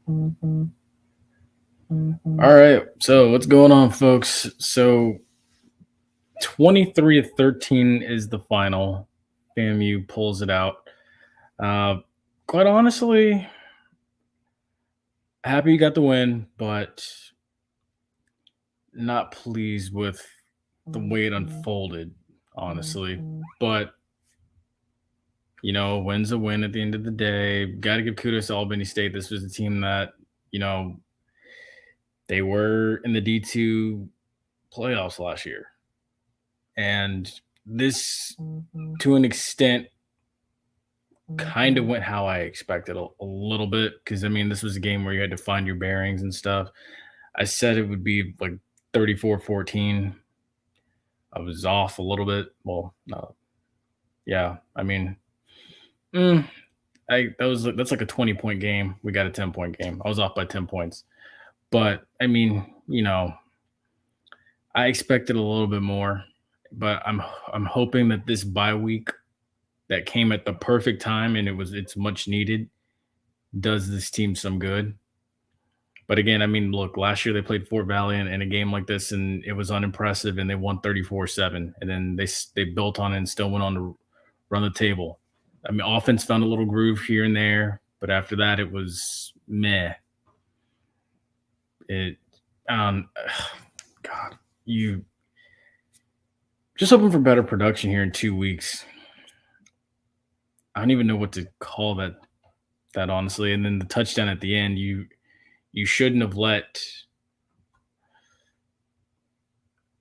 All right. So what's going on, folks? So 23-13 is the final. FAMU pulls it out. Uh, quite honestly, happy you got the win, but not pleased with the way it unfolded, honestly. But win's a win at the end of the day. Got to give kudos to Albany State. This was a team that, you know, they were in the D2 playoffs last year. And this, to an extent, kind of went how I expected a little bit. Because, I mean, this was a game where you had to find your bearings and stuff. I said it would be like 34-14. I was off a little bit. Well, no. Yeah. I mean, mm, that's like a 20-point game. We got a 10-point game. I was off by 10 points. But, I mean, I expected a little bit more. But I'm hoping that this bye week that came at the perfect time and it's much needed does this team some good. But again, I mean, look, last year they played Fort Valley in a game like this and it was unimpressive and they won 34-7 and then they built on it and still went on to run the table. I mean, offense found a little groove here and there, but after that it was meh. It God, you just hoping for better production here in 2 weeks. I don't even know what to call that honestly. And then the touchdown at the end, you shouldn't have let.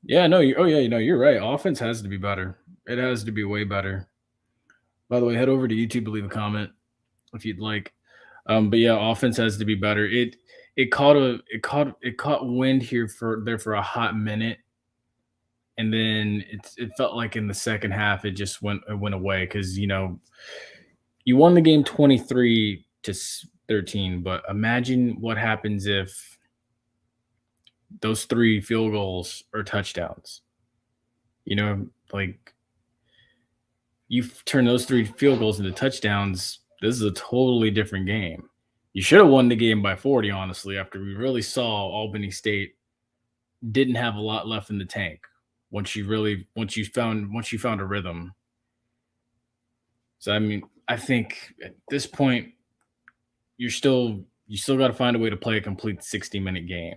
Yeah, no, you're right. Offense has to be better. It has to be way better. By the way, head over to YouTube to leave a comment if you'd like. But yeah, offense has to be better. It caught wind here for a hot minute, and then it felt like in the second half it went away because you won the game 23-13, but imagine what happens if those three field goals are touchdowns. Like you turn those three field goals into touchdowns. This is a totally different game. You should have won the game by 40, honestly, after we really saw Albany State didn't have a lot left in the tank once you found a rhythm. So I mean, I think at this point you still got to find a way to play a complete 60-minute game.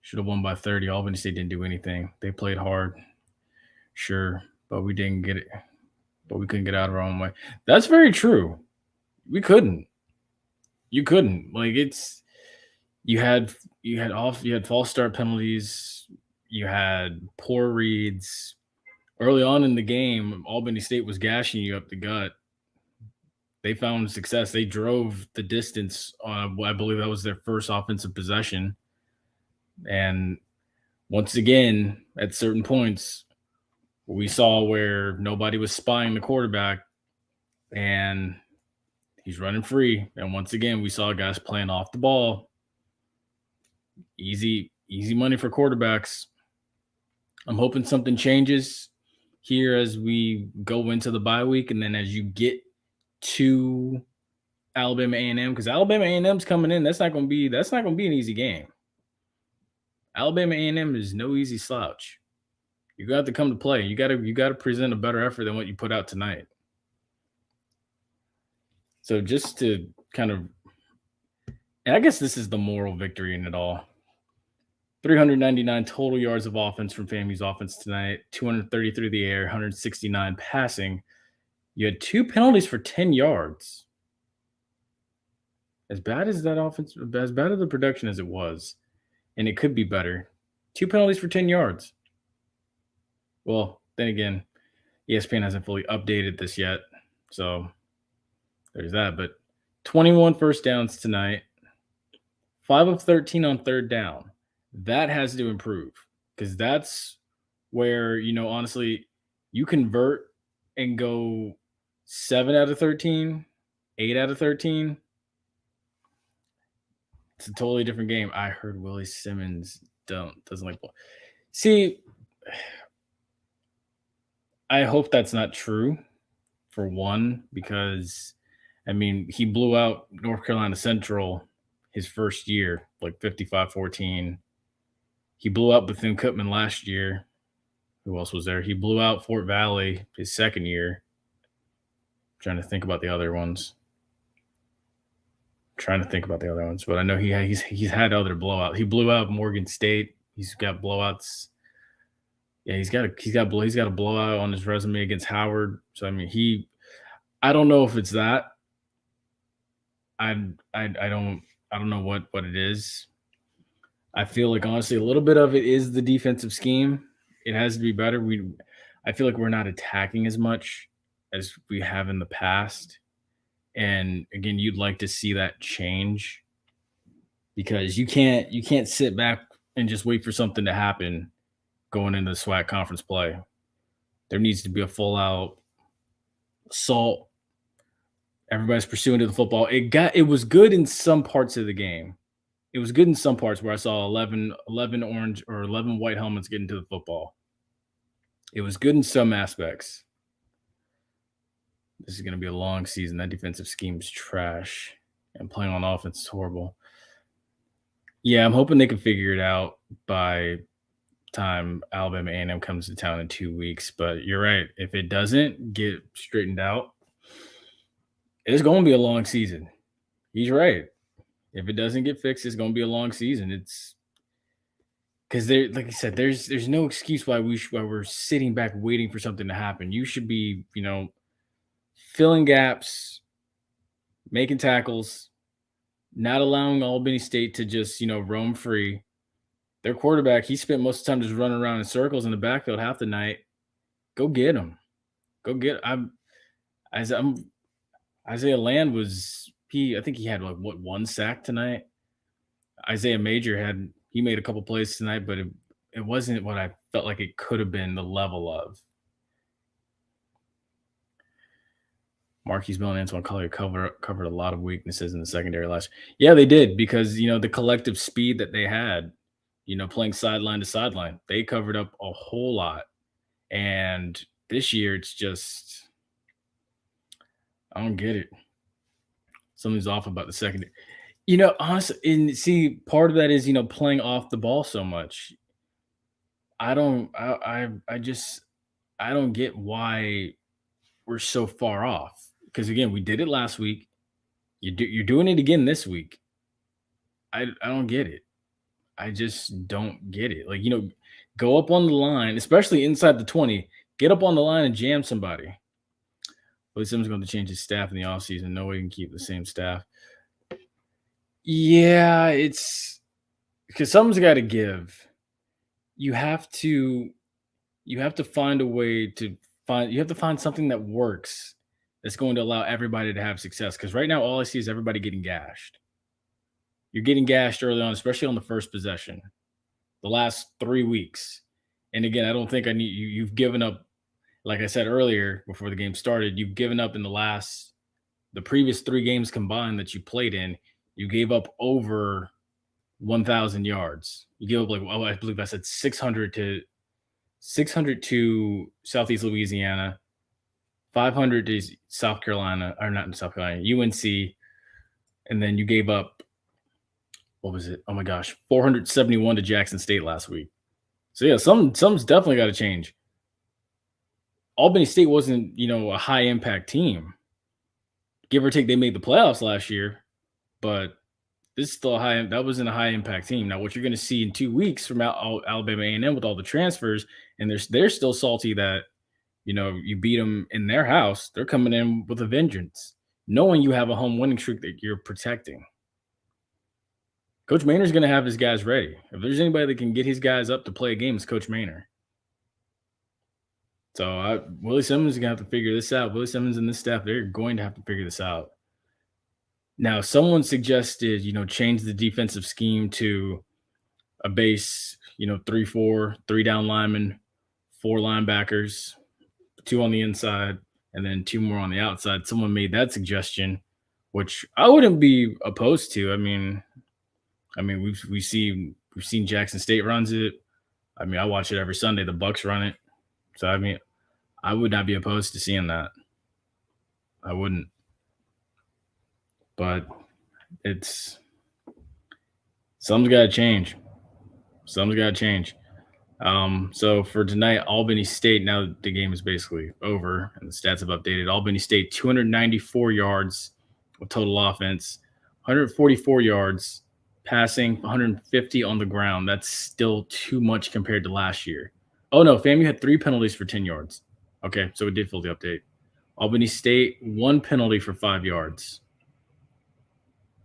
Should have won by 30. Albany State didn't do anything. They played hard, sure, but we didn't get it. But we couldn't get out of our own way. That's very true. We couldn't. You couldn't. Like it's you had false start penalties. You had poor reads early on in the game. Albany State was gashing you up the gut. They found success. They drove the distance on, I believe that was their first offensive possession. And once again, at certain points, we saw where nobody was spying the quarterback and he's running free. And once again, we saw guys playing off the ball. Easy money for quarterbacks. I'm hoping something changes here as we go into the bye week and then as you get to Alabama A&M, because Alabama A&M's coming in. That's not going to be an easy game. Alabama A&M is no easy slouch. You got to come to play. You got to present a better effort than what you put out tonight. So just to kind of, and I guess this is the moral victory in it all. 399 total yards of offense from FAMU's offense tonight, 230 through the air, 169 passing. You had 2 penalties for 10 yards. As bad as that offense, as bad as the production as it was, and it could be better. 2 penalties for 10 yards. Well, then again, ESPN hasn't fully updated this yet, so there's that. But 21 first downs tonight, 5 of 13 on third down. That has to improve because that's where, honestly, you convert and go 7 out of 13, 8 out of 13. It's a totally different game. I heard Willie Simmons doesn't like ball. See, I hope that's not true, for one, because I mean, he blew out North Carolina Central his first year, like 55-14. He blew out Bethune-Cookman last year. Who else was there? He blew out Fort Valley his second year. Trying to think about the other ones. Trying to think about the other ones, but I know he's had other blowout. He blew out Morgan State. He's got blowouts. Yeah, he's got a blowout on his resume against Howard. So I mean, I don't know if it's that. I don't know what it is. I feel like honestly a little bit of it is the defensive scheme. It has to be better. I feel like we're not attacking as much as we have in the past. And again, you'd like to see that change because you can't sit back and just wait for something to happen going into the SWAC conference play. There needs to be a full out assault. Everybody's pursuing to the football. It was good in some parts of the game. It was good in some parts where I saw 11 orange or 11 white helmets get into the football. It was good in some aspects. This is going to be a long season. That defensive scheme is trash, and playing on offense is horrible. Yeah, I'm hoping they can figure it out by time Alabama A&M comes to town in 2 weeks. But you're right. If it doesn't get straightened out, it's going to be a long season. He's right. If it doesn't get fixed, it's going to be a long season. It's because there, like I said, there's no excuse why we're sitting back waiting for something to happen. You should be, filling gaps, making tackles, not allowing Albany State to just, roam free. Their quarterback, he spent most of the time just running around in circles in the backfield half the night. Go get him. Go get. I'm Isaiah Land I think he had like one sack tonight. Isaiah Major he made a couple plays tonight, but it wasn't what I felt like it could have been the level of. Marquise Bell and Antoine Collier covered a lot of weaknesses in the secondary last year. Yeah, they did because the collective speed that they had, playing sideline to sideline, they covered up a whole lot. And this year it's just I don't get it. Something's off about the secondary. Honestly, and see, part of that is, playing off the ball so much. I don't I just I don't get why we're so far off. Because again, we did it last week. You're doing it again this week. I don't get it. I just don't get it. Like, go up on the line, especially inside the 20, get up on the line and jam somebody. Willie Simmons going to change his staff in the offseason. No way he can keep the same staff. Yeah, it's because something's got to give. You have to find a way you have to find something that works that's going to allow everybody to have success. Because right now, all I see is everybody getting gashed. You're getting gashed early on, especially on the first possession, the last 3 weeks. And again, I don't think I need you. You've given up, like I said earlier before the game started, you've given up in the previous 3 games combined that you played in. You gave up over 1,000 yards. You gave up I believe I said 600 to Southeast Louisiana, 500 to South Carolina, or not in South Carolina, UNC, and then you gave up, what was it? Oh my gosh, 471 to Jackson State last week. So yeah, something's definitely got to change. Albany State wasn't, a high impact team. Give or take, they made the playoffs last year, but this is still that wasn't a high impact team. Now, what you're going to see in 2 weeks from Alabama A&M with all the transfers, and they're still salty that you beat them in their house. They're coming in with a vengeance, knowing you have a home winning streak that you're protecting. Coach Maynard's going to have his guys ready. If there's anybody that can get his guys up to play a game, it's Coach Maynard. So Willie Simmons is going to have to figure this out. Willie Simmons and this staff, they're going to have to figure this out. Now, someone suggested, change the defensive scheme to a base, 3-4, 3 down linemen, 4 linebackers, 2 on the inside, and then 2 more on the outside. Someone made that suggestion, which I wouldn't be opposed to. I mean, we've seen Jackson State runs it. I mean, I watch it every Sunday. The Bucks run it. So I mean, I would not be opposed to seeing that. I wouldn't. but it's something's got to change. Something's got to change. So for tonight, Albany State, now that the game is basically over and the stats have updated, Albany State 294 yards of total offense, 144 yards passing, 150 on the ground. That's still too much compared to last year. Oh no, FAMU had 3 penalties for 10 yards. Okay, so it did fully update. Albany State, 1 penalty for 5 yards.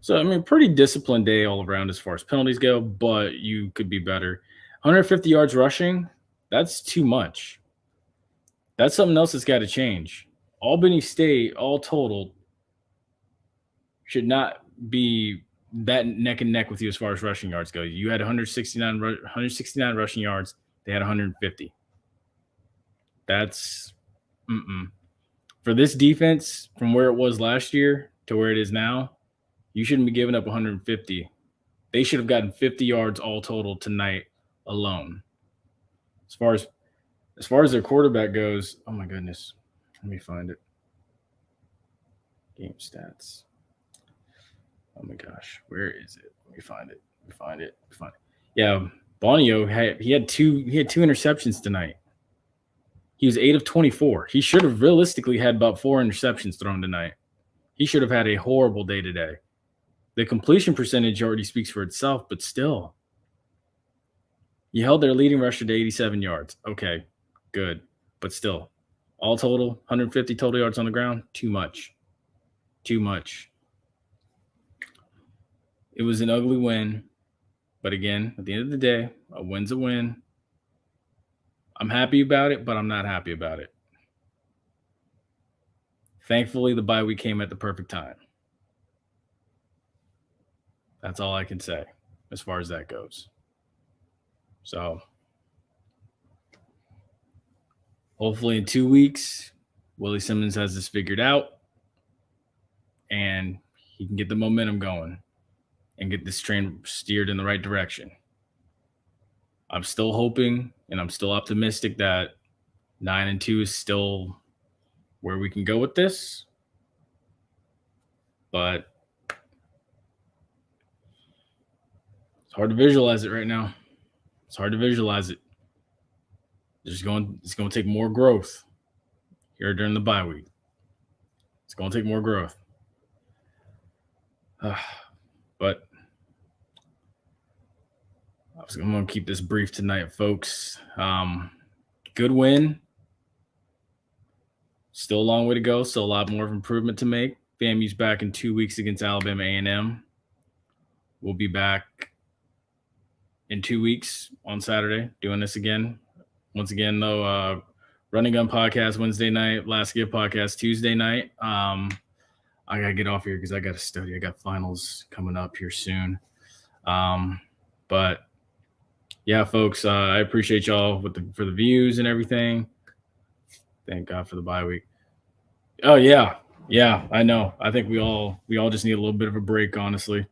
So, I mean, pretty disciplined day all around as far as penalties go, but you could be better. 150 yards rushing, that's too much. That's something else that's got to change. Albany State, all total, should not be that neck and neck with you as far as rushing yards go. You had 169 rushing yards. They had 150. That's for this defense from where it was last year to where it is now. You shouldn't be giving up 150. They should have gotten 50 yards all total tonight alone. As far as their quarterback goes, oh my goodness. Let me find it. Game stats. Oh my gosh, where is it? Let me find it. Yeah, Bonio had 2 interceptions tonight. He was 8 of 24. He should have realistically had about 4 interceptions thrown tonight. He should have had a horrible day today. The completion percentage already speaks for itself, but still. You held their leading rusher to 87 yards. Okay, good. But still, all total, 150 total yards on the ground, too much. Too much. It was an ugly win. But again, at the end of the day, a win's a win. I'm happy about it, but I'm not happy about it. Thankfully, the bye week came at the perfect time. That's all I can say as far as that goes. So hopefully in 2 weeks, Willie Simmons has this figured out and he can get the momentum going and get this train steered in the right direction. I'm still hoping and I'm still optimistic that 9-2 is still where we can go with this. But it's hard to visualize it right now. It's hard to visualize it. It's going to take more growth here during the bye week. It's going to take more growth. But I'm going to keep this brief tonight, folks. Good win. Still a long way to go. Still a lot more of improvement to make. FAMU's back in 2 weeks against Alabama A&M. We'll be back in 2 weeks on Saturday doing this again. Once again, though, Running Gun podcast Wednesday night, Last Give podcast Tuesday night. I got to get off here because I got to study. I got finals coming up here soon. But yeah, folks, I appreciate y'all for the views and everything. Thank God for the bye week. Oh yeah, I know. I think we all just need a little bit of a break, honestly.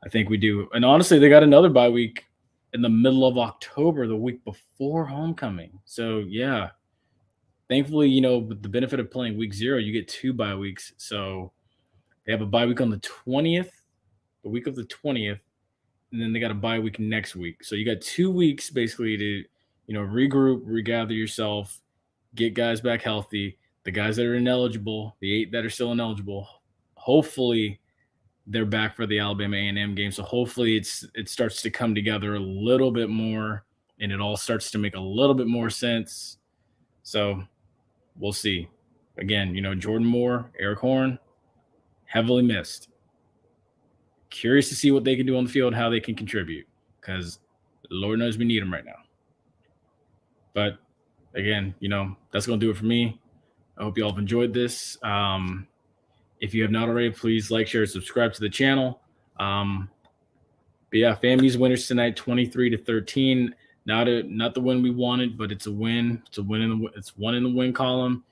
I think we do. And honestly, they got another bye week in the middle of October, the week before homecoming. So yeah, thankfully, with the benefit of playing week 0, you get 2 bye weeks. So they have a bye week on the 20th, the week of the 20th, and then they got a bye week next week. So you got 2 weeks basically to, regroup, regather yourself, get guys back healthy. The guys that are ineligible, the 8 that are still ineligible, hopefully they're back for the Alabama A&M game. So hopefully it starts to come together a little bit more and it all starts to make a little bit more sense. So we'll see. Again, Jordan Moore, Eric Horn, heavily missed. Curious to see what they can do on the field, how they can contribute, because Lord knows we need them right now. But again, that's going to do it for me. I hope you all have enjoyed this. If you have not already, please like, share, subscribe to the channel. But yeah, FAMU's winners tonight, 23-13. Not the win we wanted, but it's a win. It's one in the win column.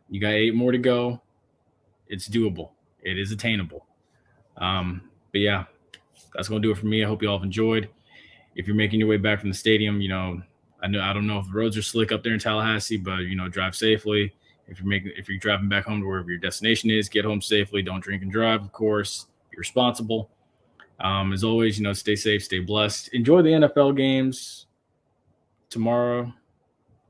You got 8 more to go. It's doable. It is attainable. But yeah, that's gonna do it for me. I hope you all have enjoyed. If you're making your way back from the stadium, I don't know if the roads are slick up there in Tallahassee, but drive safely. If you're driving back home to wherever your destination is, get home safely. Don't drink and drive, of course. Be responsible. As always, stay safe, stay blessed. Enjoy the NFL games tomorrow.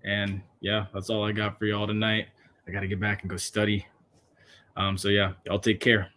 And yeah, that's all I got for y'all tonight. I got to get back and go study. So yeah, y'all take care.